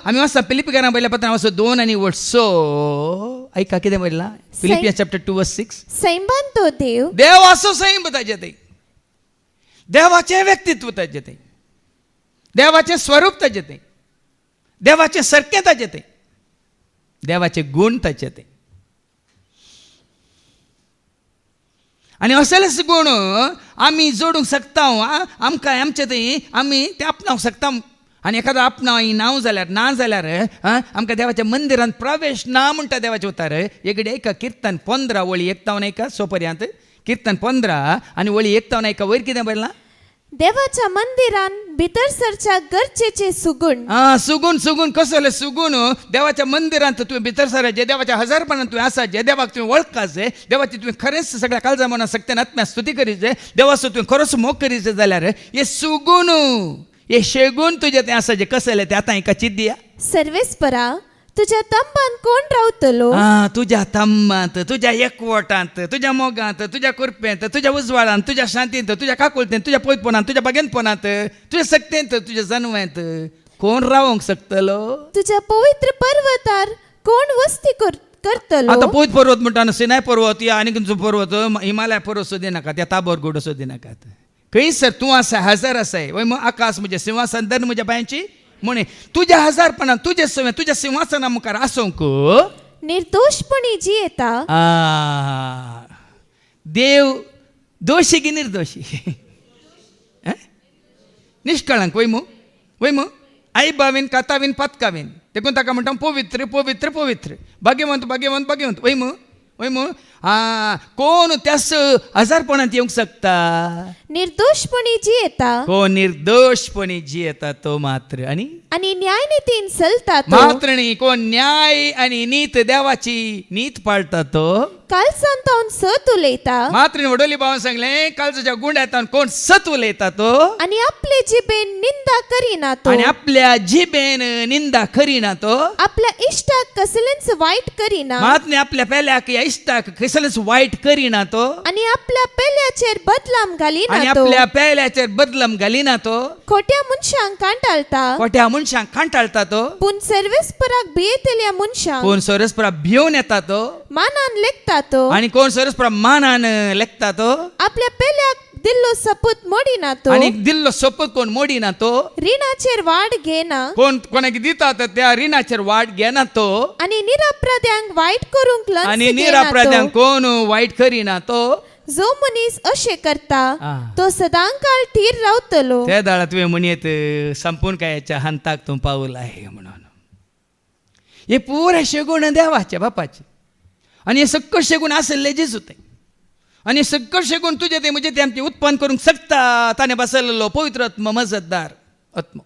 आम्ही वाचता फिलिपिकांना पहिल्या पत्रान वाचतो 2 आणि वर्ड 6 ऐका कितें म्हणला फिलिपियन्स चॅप्टर 2:6 सैमान तो देव देव असो सैम ताचे ते देवाचे व्यक्तित्व ताचे ते देवाचे स्वरूप ताचे ते देवाचे सरके ताचे ते देवाचे गुण ताचे ते आणि असलेच गुण आम्ही जोडूंक शकता आमकां आमचे ते आम्ही ते आपणावंक शकता आणि एखादो आपणाव नाव जाल्यार ना जाल्यार आमकां देवाच्या मंदिरांत प्रवेश ना म्हणटा देवाचे उतार एकडे एका कीर्तन 15 वळी 51 एका सोपर्यांत कीर्तन 15 आणि वळी 51 एका वयर कितें बरयलां देवाच्या मंदिरान भितर सरच्या गरजेचे सुगुण सुगून सुगून कसले सुगून देवाच्या मंदिरांत तुवें भितर सर जे देवाच्या हजारपणान तुवें आसा जे देवाक तुवें वळखाचे देवाची तुवें खरेंच सगळ्या काळजा मनान सक्त्यान आत्म्या स्तुती करीचे देवाचो तुवें खरोच मोग करीचे जाल्यार हे सुगूण हे शेगून तुजे ते आसा जे कसले ते आतां एका चित दिया सर्वेस्परा तुझ्या तंबान कोण रावतलो तुझ्या तंबांत तुझ्या एकवटांत तुझ्या मोगांत तुझ्या कुरपेंत तुझ्या उजवाडांत तुझ्या शांतींत तुझ्या काकुळतेंत तुझ्या पयतपणांत तुझ्या बागेंतपणांत तुझ्या सक्तेंत तुझ्या जन्मांत कोण रावंक शकतलो तुझ्या पवित्र पर्वतार कोण वस्ती करतलो आता पयत पर्वत म्हणटा सिनाय पर्वत या आनी खंयचो पर्वत हिमालय पर्वत सोदी नाकात या ताबोरगोड सोदी नाकात खंय सर तूं आसा हजार आसाय वय मग आकाश म्हणजे सिंहासन धर म्हज्या पांयांची म्हणे तुझ्या हजारपणान तुझे सवय तुझ्या सिंहासना मुखार आसोंक निर्दोषपणी जियेता देव दोशी की निर्दोशी निष्कळंक वय मू आई बावीन कातावीन पातकावीन देखून ताका म्हणटा पवित्र पवित्र पवित्र भाग्यवंत भाग्यवंत भाग्यवंत वय मू कोण त्यास हजारपणांत येवंक शकता निर्दोषपणी जियेता कोण निर्दोषपणी जियेता तो मात्र आणि न्यायनीतीन चलता तो मात्र न्ही कोण न्याय आणि नीत देवाची नीत पाळटा तो कालसांतावन सत उलयता मात्र वडोली भावान सांगले कालच्या गुंड्यातान कोण सत उलयता तो आणि आपले जिबेन निंदा करिना तो आणि आपल्या जिबेन निंदा करिना तो आपल्या इष्टाक कसलेंच वाईट करिना मात्र आपल्या पेल्याक या इष्टाक कसलेच वाईट करिना तो आणि आपल्या पेल्याचेर बदलाम घालिना आणि तो आपल्या पेल्याचेर बदलम घालिना तो खोट्या मनशांक कांटाळता खोट्या मनशांक कांटाळता तो पूण सर्वेस्पराक भियेतल्या मनशांक कोण सरस्परा भिवून येता तो मानान लेखता तो आणि कोण सरस्परा मानान लेखता तो आपल्या पेल्याक दिल्लो सपूत मोडिना तो आणि दिल्लो सोपत कोण मोडिना तो रिणाचेर वाड घेना कोण कोणाक दिता त्या रिणाचेर वाट घेना तो आणि निरपराध्यांक वाईट करूंक लंच आणि घेना निरापराध्यांक तो. कोण वाईट करिना तो जो मनीस अशें करता आ. तो सदांकाळ थीर रावतलो त्या दाळा तुवें म्हणयत संपूर्ण कायाच्या हंताक तूं पावला आहे म्हणून हे पुरे शेगूण देवाचे बापाचे आणि हे सगळं शेगूण आसले जेजूत आणि सगळं शेगूण तुझे ते म्हणजे ते आमचे उत्पन्न करूंक शकता ताणे बसलेलो पवित्र आत्मा मजतदार आत्मा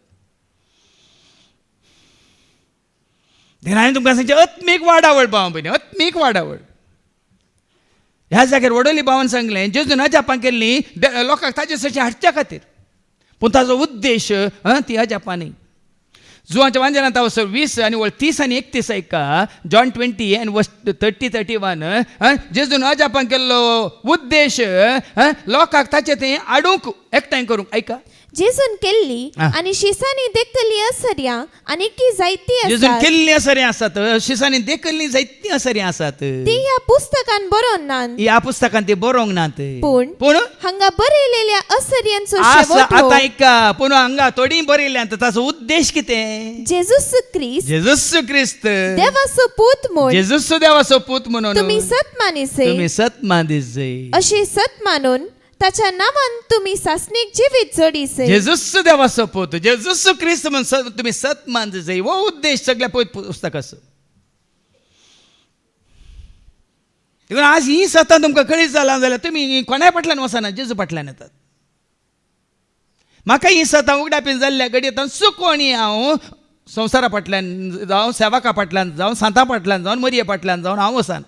हांवें तुमकां सांगचें आत्मीक वाडावळ भाव पयलीं आत्मीक वाडावळ ह्या जाग्यार वडोली भावान सांगलें जेजून अजापां केल्ली लोकांक ताजे सशी हाडच्या खातीर पूण ताजो उद्देश ती अजापां न्ही जुवांच्या वांजनांत हांव 20 आणि 30 आणि 31 ऐका जॉन 20 आणि 30-31 जेजून अजापां केल्लो उद्देश लोकांक ताचे तें आडूंक एकठांय करूंक ऐका जेजून केल्ली आणि शिसांनी देखली असर्या आणि की जायती जेजून आसात केल्ली असरे आसात शिसांनी देखल्ली जायती असरे आसात ती ह्या पुस्तकान बरोवन नात ह्या पुस्तकांत ते बरोवंक नात पूण हांगा बरयलेल्या असर्यांचो शेवट आतां हो. ऐका पूण हांगा थोडी बरयल्यांत ताचो उद्देश कितें जेजूस ख्रिस्त जेजूस क्रिस्त देवाचो पूत म्हूण जेजूस देवाचो पूत म्हणून तुम्ही सत मानिसे तुम्ही सत मानिसे अशी सत मानून ताच्या नावान तुम्ही सासणीक जिवीत जोडिसे जेजूस देवाचो पूत जेजूस क्रिस्त म्हणून तुम्ही सत मानजे हो उद्देश सगळ्या पुस्तकाचो देखून आज ही सतां तुमकां कळीत जालां जाल्यार तुमी कोणाय फाटल्यान वचना जेजू फाटल्यान येतात म्हाका ही सतां उगडापीन जाल्ल्या घडयेंत चुकोवणी हांव संवसारा फाटल्यान जावं सेवका फाटल्यान जावं सांता फाटल्यान जावं मरये फाटल्यान जावन हांव वसान